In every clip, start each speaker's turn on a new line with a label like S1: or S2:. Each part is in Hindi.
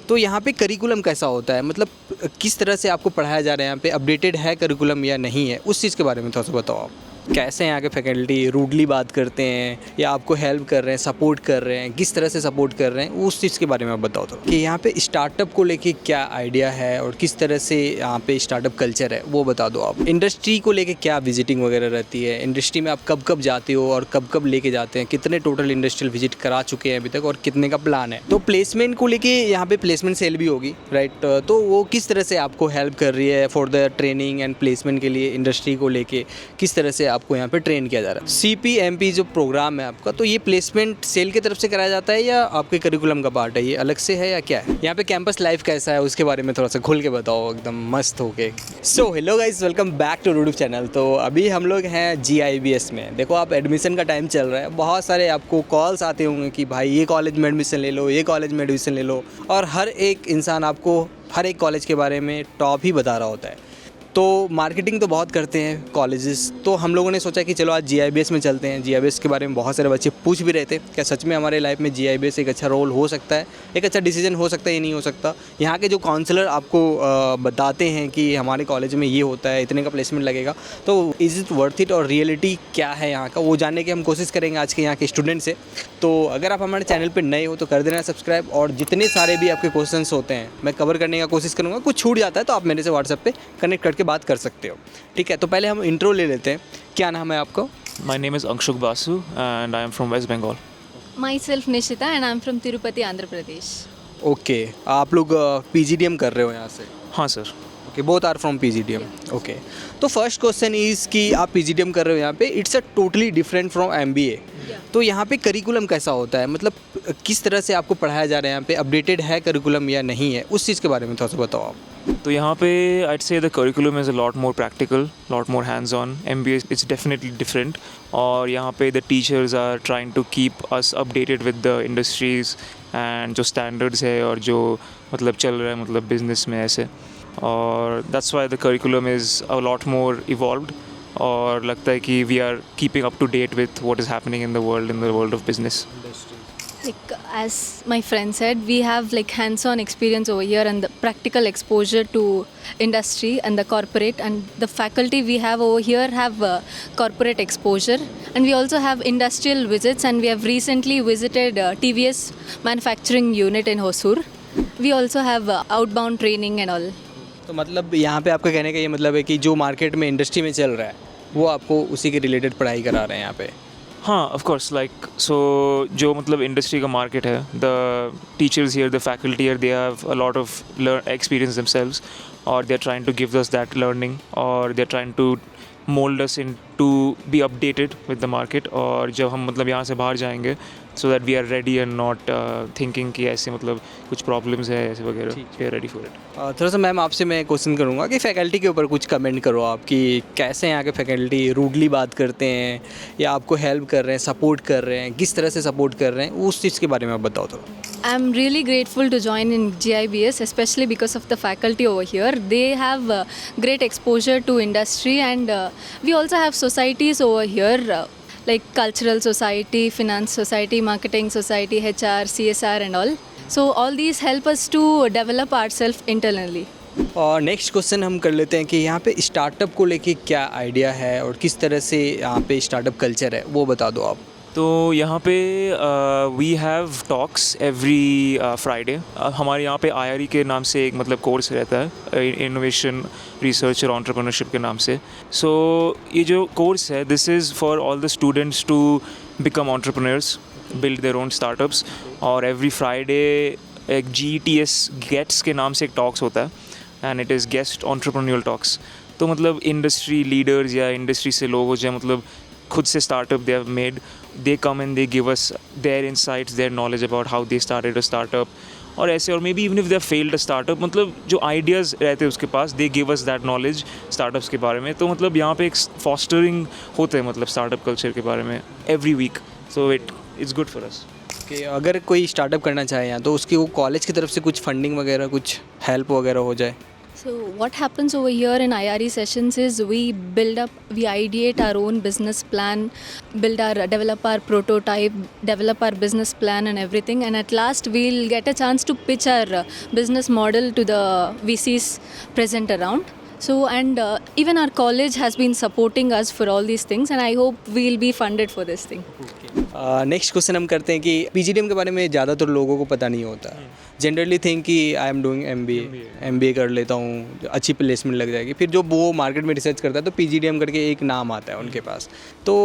S1: तो यहाँ पे करिकुलम कैसा होता है, मतलब किस तरह से आपको पढ़ाया जा रहा है यहाँ पे, अपडेटेड है करिकुलम या नहीं है, उस चीज़ के बारे में थोड़ा सा बताओ आप। कैसे यहाँ के फैकल्टी रूडली बात करते हैं या आपको हेल्प कर रहे हैं, सपोर्ट कर रहे हैं, किस तरह से सपोर्ट कर रहे हैं, उस चीज़ के बारे में आप बताओ तो कि यहाँ पे स्टार्टअप को लेके क्या आइडिया है और किस तरह से यहाँ पे स्टार्टअप कल्चर है वो बता दो आप। इंडस्ट्री को लेके क्या विजिटिंग वगैरह रहती है, इंडस्ट्री में आप कब कब जाते हो और कब कब लेके जाते हैं, कितने टोटल इंडस्ट्रियल विजिट करा चुके हैं अभी तक और कितने का प्लान है। तो प्लेसमेंट को लेके यहाँ पे प्लेसमेंट सेल भी होगी राइट, तो वो किस तरह से आपको हेल्प कर रही है for the training and placement के लिए, इंडस्ट्री को लेके किस तरह से आपको यहाँ पे ट्रेन किया जा रहा है। CPMP जो प्रोग्राम है आपका, तो ये प्लेसमेंट सेल की तरफ से कराया जाता है या आपके करिकुलम का पार्ट है, ये अलग से है या क्या है। यहाँ पे कैंपस लाइफ कैसा है उसके बारे में थोड़ा सा खुल के बताओ एकदम मस्त होके। So hello guys, welcome back to YouTube channel. तो अभी हम लोग हैं GIBS में। देखो आप, एडमिशन का टाइम चल रहा है, बहुत सारे आपको कॉल्स आते होंगे कि भाई ये कॉलेज में एडमिशन ले लो, ये कॉलेज में एडमिशन ले लो, और हर एक इंसान आपको हर एक कॉलेज के बारे में टॉप ही बता रहा होता है। तो मार्केटिंग तो बहुत करते हैं कॉलेजेस, तो हम लोगों ने सोचा कि चलो आज GIBS में चलते हैं। GIBS के बारे में बहुत सारे बच्चे पूछ भी रहे थे, क्या सच में हमारे लाइफ में GIBS एक अच्छा रोल हो सकता है, एक अच्छा डिसीजन हो सकता है, ये नहीं हो सकता। यहाँ के जो काउंसलर आपको बताते हैं कि हमारे कॉलेज में ये होता है, इतने का प्लेसमेंट लगेगा, तो इज़ इट वर्थ इट और रियलिटी क्या है यहाँ का, वो जानने की हम कोशिश करेंगे आज के यहाँ के स्टूडेंट से। तो अगर आप हमारे चैनल पर नए हो तो कर देना सब्सक्राइब, और जितने सारे भी आपके क्वेश्चंस होते हैं मैं कवर करने का कोशिश करूँगा। कुछ छूट जाता है तो आप मेरे से व्हाट्सएप पे कनेक्ट करके बात कर सकते हो, ठीक है। तो पहले हम इंट्रो ले लेते हैं। क्या नाम है आपका?
S2: My name is Anshuk Basu and I am from West Bengal.
S3: Myself Nishita and I'm from Tirupati, Andhra Pradesh.
S1: Okay, आप लोग PGDM कर रहे हो यहाँ से?
S2: हाँ sir.
S1: Okay, both are from PGDM। Okay, तो फर्स्ट क्वेश्चन इज़ कि आप PGDM कर रहे हो यहाँ पे, it's a totally different from MBA। तो यहाँ पे करिकुलम कैसा होता है, मतलब किस तरह से आपको पढ़ाया जा रहा है यहाँ पे, अपडेटेड है करिकुलम या नहीं है, उस चीज़ के बारे में थोड़ा सा बताओ आप।
S2: तो यहाँ पे I'd say the curriculum is a lot more practical, lot more hands-on. MBA it's definitely different. और यहाँ पे the teachers are trying to keep us updated with the industries and जो standards है और जो मतलब चल रहा है मतलब business में ऐसे, और that's why the curriculum is a lot more evolved, और लगता है कि we are keeping up to date with what is happening in the world of business.
S3: Like as my friend said, we have like hands-on experience over here and the practical exposure to industry and the corporate, and the faculty we have over here have corporate exposure, and we also have industrial visits, and we have recently visited TVS manufacturing unit in Hosur. We also have outbound training and all.
S1: तो मतलब यहाँ पे आपका कहने का ये मतलब है कि जो मार्केट में इंडस्ट्री में चल रहा है वो आपको उसी के रिलेटेड पढ़ाई करा रहे हैं यहाँ पे।
S2: हाँ ऑफ कोर्स, लाइक सो जो मतलब इंडस्ट्री का मार्केट है, the teachers here, the faculty here, they have a lot of experience themselves, और they are trying to give us that learning, और they are trying to mould us in to be updated with the market. और जब हम मतलब यहाँ से बाहर जाएंगे so that we are ready and not thinking कि ऐसे मतलब कुछ प्रॉब्लम्स है ऐसे वगैरह, we are ready for it.
S1: थोड़ा सा मैम आपसे मैं क्वेश्चन करूँगा कि फैकल्टी के ऊपर कुछ कमेंट करो आप कि कैसे यहाँ के फैकल्टी रूडली बात करते हैं या आपको हेल्प कर रहे हैं, सपोर्ट कर रहे हैं, किस तरह से सपोर्ट कर रहे हैं, उस चीज़ के बारे में आप बताओ थोड़ा।
S3: I'm really grateful to join in GIBS, especially because of the faculty over here. They have great exposure to industry, and we also have societies over here like cultural society, finance society, marketing society, HR, CSR and all. So all these help us to develop ourselves internally.
S1: और नेक्स्ट क्वेश्चन हम कर लेते हैं कि यहाँ पे स्टार्टअप को लेके क्या आइडिया है और किस तरह से यहाँ पे स्टार्टअप कल्चर है वो बता दो आप।
S2: तो यहाँ पे we have talks every Friday. हमारे यहाँ पे IRE के नाम से एक मतलब कोर्स रहता है, इनोवेशन रिसर्च और एंटरप्रेन्योरशिप के नाम से। सो ये जो कोर्स है, this is for all the students to become entrepreneurs, build their own startups. और एवरी फ्राइडे एक GETS गेट्स के नाम से एक टॉक्स होता है, and it is guest entrepreneurial talks. तो मतलब इंडस्ट्री लीडर्स या इंडस्ट्री से लोग हो, जो मतलब खुद से startup they have made, they come and they give us their insights, their knowledge about how they started a startup, और ऐसे, और maybe even if they have failed a startup, मतलब जो ideas रहते हैं उसके पास, they give us that knowledge startups के बारे में। तो मतलब यहाँ पे एक fostering होते हैं मतलब startup culture के बारे में every week, so it's good for us।
S1: कि अगर कोई स्टार्टअप करना चाहे यहाँ, तो उसकी वो कॉलेज की तरफ से कुछ फंडिंग वगैरह, कुछ हेल्प वगैरह हो जाए?
S3: So what happens over here in IRE sessions is we ideate our own business plan, develop our prototype, develop our business plan and everything. And at last we'll get a chance to pitch our business model to the VCs present around. So and even our college has been supporting us for all these things, and I hope we'll be funded for this thing.
S1: Next question हम करते हैं कि पीजीडीएम के बारे में ज़्यादातर लोगों को पता नहीं होता. जनरली थिंक कि आई एम डूइंग एमबीए कर लेता हूँ, अच्छी प्लेसमेंट लग जाएगी. फिर जो वो मार्केट में रिसर्च करता है तो पीजीडीएम करके एक नाम आता है उनके पास. तो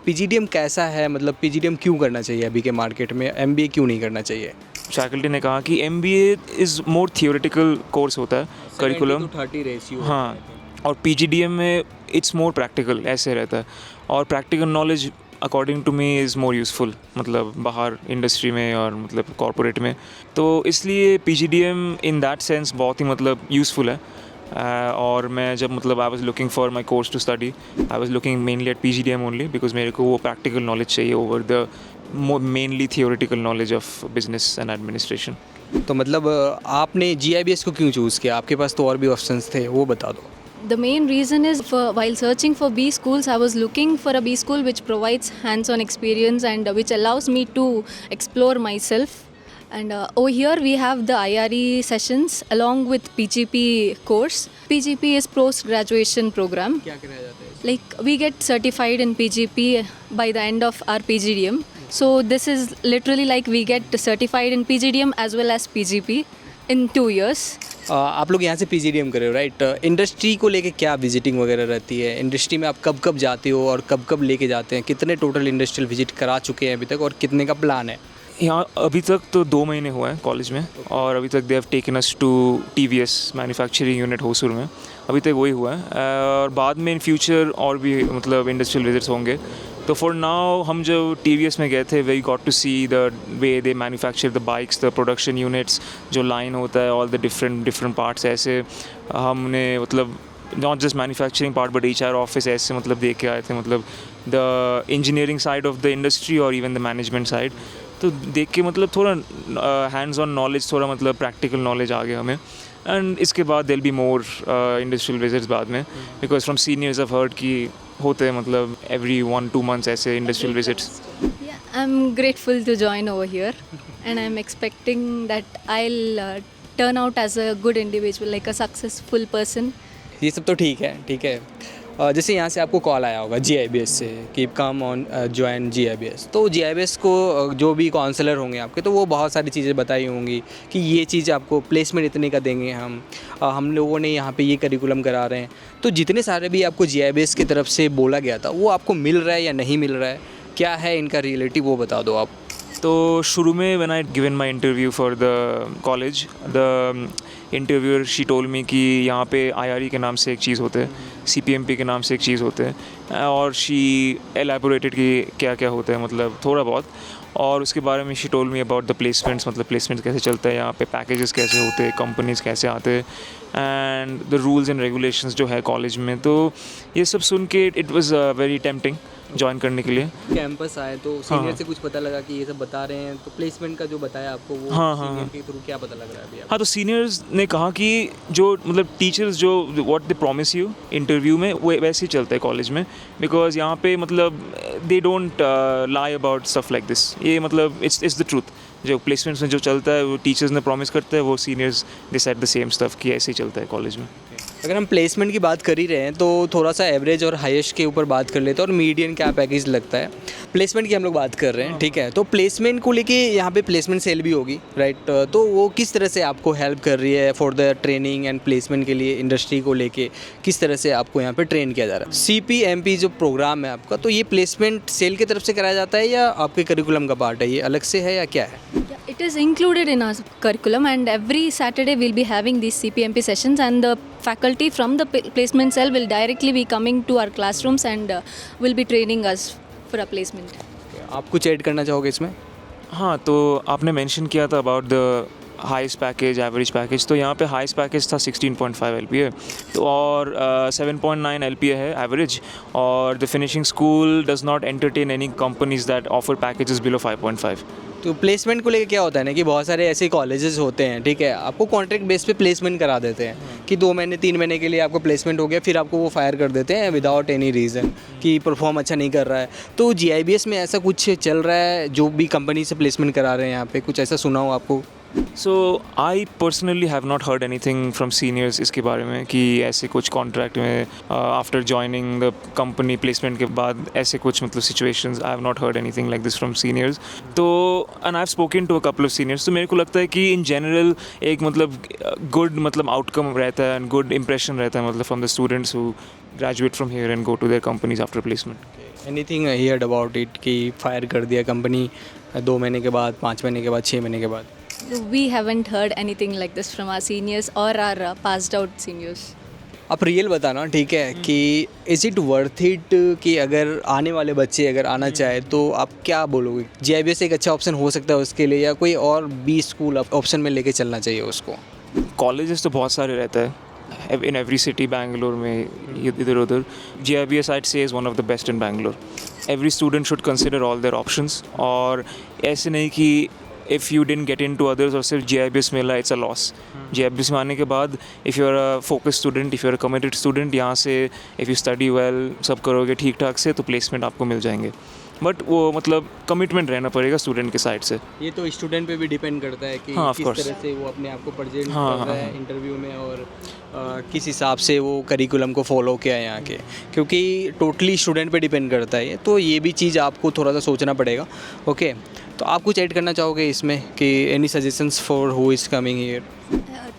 S1: पीजीडीएम कैसा है, मतलब पीजीडीएम क्यों करना चाहिए अभी के मार्केट में, एमबीए क्यों नहीं करना चाहिए?
S2: फैकल्टी ने कहा कि MBA is more theoretical course होता है, करिकुलम.
S1: 30 रेशियो.
S2: हाँ, और PGDM में इट्स मोर प्रैक्टिकल ऐसे रहता है. और practical knowledge according to me is more useful, मतलब बाहर इंडस्ट्री में और मतलब कॉर्पोरेट में. तो इसलिए PGDM इन दैट सेंस बहुत ही मतलब यूज़फुल है. और मैं जब मतलब I was looking for my course to study, I was looking mainly at PGDM only because मेरे को वो प्रैक्टिकल नॉलेज चाहिए over the mainly theoretical knowledge of business and administration.
S1: तो मतलब आपने GIBS को क्यों चूज़ किया? आपके पास तो और भी ऑप्शंस थे, वो बता दो.
S3: The main reason is while searching for B schools, I was looking for a B school which provides hands-on experience and which allows me to explore myself. And over here we have the IRE sessions along with PGP course. PGP is post-graduation program.
S1: क्या कराया जाता है?
S3: Like we get certified in PGP by the end of our PGDM. So this is literally like we get certified in PGDM as well as PGP in 2 years.
S1: आप लोग यहाँ से PGDM कर रहे हो, राइट? इंडस्ट्री को लेके क्या विजिटिंग वगैरह रहती है? इंडस्ट्री में आप कब कब जाते हो और कब कब लेके जाते हैं? कितने टोटल इंडस्ट्रियल विजिट करा चुके हैं अभी तक और कितने का प्लान है?
S2: यहाँ अभी तक तो 2 महीने हुआ है कॉलेज में. और अभी तक they have taken us to TVS manufacturing unit Hosur में. अभी तक वही हुआ है. और बाद में इन फ्यूचर और भी मतलब इंडस्ट्रियल विजिट्स होंगे. तो फॉर नाउ हम जो TVS में गए थे, we got to see the way they manufacture the bikes, the production units, जो लाइन होता है, ऑल द डिफरेंट पार्ट्स. ऐसे हमने मतलब not just manufacturing part but HR office ऐसे मतलब देख के आए थे, मतलब the engineering side of the industry और इवन द मैनेजमेंट साइड. तो देख के मतलब थोड़ा हैंड्स ऑन नॉलेज, थोड़ा मतलब प्रैक्टिकल नॉलेज आ गया हमें. एंड इसके बाद देल बी मोर इंडस्ट्रियल विजिट्स बाद में, because from seniors of heard की होते हैं मतलब every 1-2 months ऐसे industrial visits.
S3: Yeah, I'm grateful to join over here and I'm expecting that I'll turn out as a good individual, like a successful person.
S1: ये सब तो ठीक है. जैसे यहाँ से आपको कॉल आया होगा GIBS से कि कम ऑन ज्वाइन GIBS, तो GIBS को जो भी काउंसलर होंगे आपके, तो वो बहुत सारी चीज़ें बताई होंगी कि ये चीज़ आपको प्लेसमेंट इतने का देंगे, हम लोगों ने यहाँ पे ये करिकुलम करा रहे हैं. तो जितने सारे भी आपको GIBS की तरफ से बोला गया था वो आपको मिल रहा है या नहीं मिल रहा है, क्या है इनका रियलिटी, वो बता दो आप.
S2: तो शुरू में when I given my interview for the college, the interviewer she told me कि यहाँ पे IRE के नाम से एक चीज़ होता है, CPMP के नाम से एक चीज़ होता है, और शी एलैबोरेटेड कि क्या क्या होता है मतलब थोड़ा बहुत. और उसके बारे में she told me about the placements, मतलब प्लेसमेंट्स कैसे चलता है यहाँ पे, पैकेजेस कैसे होते हैं, कंपनीज कैसे आते हैं, and the rules and regulations जो है कॉलेज में. तो ये सब सुन के it was very tempting join करने के लिए.
S1: कैंपस आए तो सीनियर से कुछ पता लगा कि ये सब बता रहे हैं, तो प्लेसमेंट का जो बताया आपको वो सीनियर के थ्रू क्या पता लग रहा है अभी?
S2: हाँ, तो सीनियर्स ने कहा कि जो मतलब टीचर्स जो what they promise you interview में वो वैसे ही चलता है कॉलेज में, बिकॉज यहाँ पे मतलब they don't lie about stuff like this. ये मतलब इट्स द ट्रूथ. जो प्लेसमेंट्स में जो चलता है वो टीचर्स ने प्रॉमिस करते हैं, वो seniors they said the same stuff कि ऐसे ही चलता है कॉलेज में.
S1: अगर हम प्लेसमेंट की बात कर ही रहे हैं तो थोड़ा सा एवरेज और हाईएस्ट के ऊपर बात कर लेते हैं और मीडियन क्या पैकेज लगता है. प्लेसमेंट की हम लोग बात कर रहे हैं, ठीक है? तो प्लेसमेंट को लेके यहाँ पे प्लेसमेंट सेल भी होगी, राइट? तो वो किस तरह से आपको हेल्प कर रही है for the training and placement के लिए, इंडस्ट्री को लेके किस तरह से आपको यहाँ पे ट्रेन किया जा रहा है? CPMP जो प्रोग्राम है आपका, तो ये प्लेसमेंट सेल की तरफ से कराया जाता है या आपके करिकुलम का पार्ट है, ये अलग से है या क्या है?
S3: It is included in our curriculum, and every Saturday we'll be having these CPMP sessions, and the faculty from the placement cell will directly be coming to our classrooms and will be training us for a placement.
S1: आप कुछ ऐड करना चाहोगे इसमें?
S2: हाँ, तो आपने मेंशन किया था about the highest package, average package. तो यहाँ पे हाईएस्ट पैकेज था 16.5 LPA, तो और 7.9 LPA है एवरेज. और the finishing school does not entertain any companies that offer packages below 5.5.
S1: तो प्लेसमेंट को लेकर क्या होता है ना कि बहुत सारे ऐसे कॉलेजेस होते हैं, ठीक है, आपको कॉन्ट्रैक्ट बेस पे प्लेसमेंट करा देते हैं कि 2 महीने 3 महीने के लिए आपको प्लेसमेंट हो गया, फिर आपको वो फायर कर देते हैं विदाउट एनी रीज़न कि परफॉर्म अच्छा नहीं कर रहा है। तो GIBS में ऐसा कुछ चल रहा है, जो भी कंपनी से प्लेसमेंट करा रहे हैं यहाँ पे, कुछ ऐसा सुना हो आपको?
S2: So I personally have not heard anything from seniors इसके बारे में कि ऐसे कुछ कॉन्ट्रैक्ट में after joining the company placement के बाद ऐसे कुछ मतलब situations, I have not heard anything like this from seniors. तो and I have spoken to a couple of seniors, तो मेरे को लगता है कि इन जनरल एक मतलब गुड मतलब आउटकम रहता है एंड गुड इंप्रेशन रहता है मतलब from the students who graduate from here and go to their companies after placement.
S1: Anything heard about it कि फायर कर दिया कंपनी 2 महीने के बाद, 5 महीने के बाद, 6 महीने के बाद?
S3: We haven't heard anything like this from our seniors or our passed out seniors.
S1: आप रियल बताना, ठीक है, कि इज़ इट वर्थ इट कि अगर आने वाले बच्चे अगर आना चाहे तो आप क्या बोलोगे? GIBS एक अच्छा ऑप्शन हो सकता है उसके लिए, या कोई और भी स्कूल ऑप्शन में लेके चलना चाहिए उसको?
S2: कॉलेजेस तो बहुत सारे रहता है इन एवरी सिटी, बैंगलोर में इधर उधर। GIBS I'd say is one of the best in Bangalore. Every student should consider all their options, और ऐसे नहीं कि if you didn't get into others और सिर्फ GIBS मिला it's a loss. GIBS में आने के बाद if you're a focused student, if you're a committed student, यहाँ से if you study well, सब करोगे ठीक ठाक से तो प्लेसमेंट आपको मिल जाएंगे। बट वो मतलब कमिटमेंट रहना पड़ेगा स्टूडेंट के साइड से।
S1: ये तो स्टूडेंट पे भी डिपेंड करता है कि
S2: हाँ, of
S1: किस
S2: course.
S1: तरह से वो अपने आप को प्रेजेंट
S2: हाँ,
S1: कर रहा
S2: हाँ,
S1: है इंटरव्यू में, और किस हिसाब से वो करिकुलम को फॉलो किया है यहाँ के, क्योंकि टोटली स्टूडेंट पे डिपेंड करता है ये। तो ये भी चीज़ आपको थोड़ा सा सोचना पड़ेगा। ओके, तो आप कुछ ऐड करना चाहोगे इसमें कि any suggestions for who is coming here?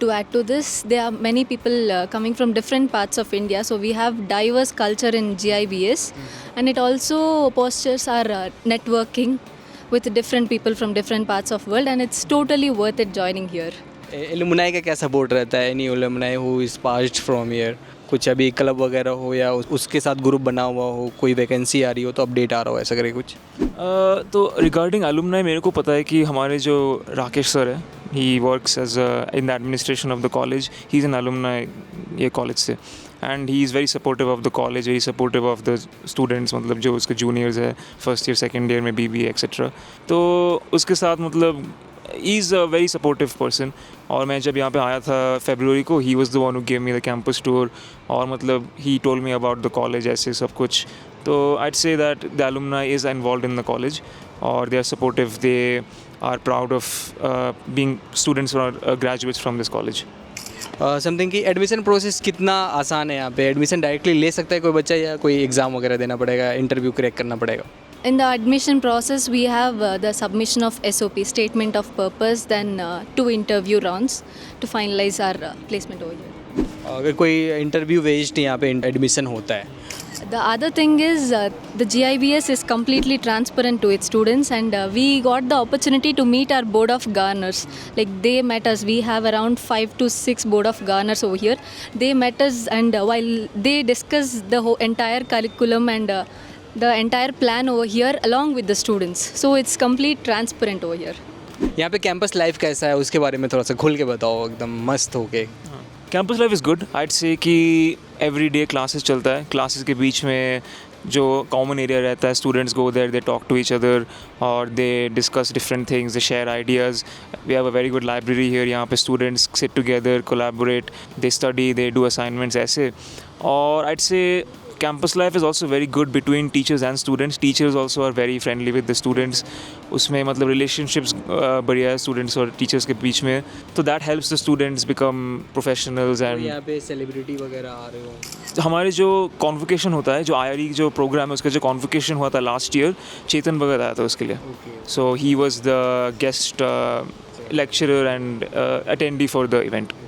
S3: To add to this, there are many people coming from different parts of India, so we have diverse culture in GIBS, and it also postures our networking with different people from different parts of world, and it's totally worth it joining here.
S1: Alumni का क्या सपोर्ट रहता है? Any alumni who is passed from here, कुछ अभी क्लब वगैरह हो या उसके साथ ग्रुप बना हुआ हो, कोई वैकेंसी आ रही हो तो अपडेट आ रहा हो, ऐसा करे कुछ?
S2: तो रिगार्डिंग एलुमनाई मेरे को पता है कि हमारे जो राकेश सर है, he works as in the administration of the college, he is an alumni ये कॉलेज से, and he is very supportive of the college, very supportive of the students, मतलब जो उसके जूनियर्स है फर्स्ट ईयर सेकेंड ईयर में BBA एक्सेट्रा। तो उसके साथ मतलब he is a very supportive person. और मैं जब यहाँ पे आया था फरवरी को, he was the one who give me the campus tour, और मतलब he told me about the college ऐसे सब कुछ। तो I'd say that the alumni is involved in the college, or they are supportive, they are proud of being students or graduates from this college.
S1: Something कि एडमिशन प्रोसेस कितना आसान है यहाँ पे? एडमिशन डायरेक्टली ले सकता है कोई बच्चा, या कोई एग्ज़ाम वगैरह देना पड़ेगा, इंटरव्यू क्रैक करना पड़ेगा?
S3: In the admission process, we have the submission of SOP, statement of purpose, then 2 interview rounds to finalize our placement over here.
S1: अगर कोई इंटरव्यू बेस्ड यहाँ पे एडमिशन होता है?
S3: The other thing is the GIBS is completely transparent to its students, and we got the opportunity to meet our board of governors. Like they met us. We have around 5 to 6 board of governors over here. They met us, and while they discuss the whole entire curriculum and the entire plan over here along with the students. So it's complete transparent over here.
S1: यहाँ पे कैंपस लाइफ कैसा है उसके बारे में थोड़ा सा खुल के बताओ, एकदम मस्त होके।
S2: Campus life is good. I'd से कि एवरी डे क्लासेस चलता है, क्लासेस के बीच में जो कॉमन एरिया रहता है, students go there, they talk to each other और they discuss different things, they share ideas. We have a very good library here, यहाँ पे students sit together, collaborate, they study, they do assignments ऐसे। और आइड से campus life is also very good between teachers and students. Teachers also are very friendly with the students. उसमें मतलब relationships बढ़िया है students और teachers के बीच में, तो that helps the students become professionals. and
S1: यहाँ पे celebrity वगैरह आ रहे हो?
S2: हमारे जो convocation होता है, जो IRE जो program है, उसका जो convocation हुआ था last year, चेतन भगत आया था उसके लिए. So he was the guest lecturer and attendee for the event.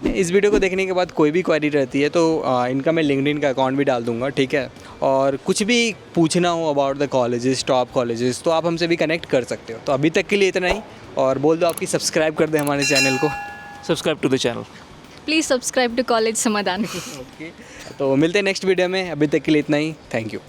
S1: इस वीडियो को देखने के बाद कोई भी क्वेरी रहती है तो इनका मैं लिंक्डइन का अकाउंट भी डाल दूंगा, ठीक है। और कुछ भी पूछना हो about the colleges, top colleges, तो आप हमसे भी कनेक्ट कर सकते हो। तो अभी तक के लिए इतना ही, और बोल दो आपकी सब्सक्राइब कर दे हमारे चैनल को।
S2: Subscribe to the channel.
S3: Please subscribe to College Samadhan.
S1: Okay, तो मिलते हैं नेक्स्ट वीडियो में। अभी तक के लिए इतना ही, थैंक यू।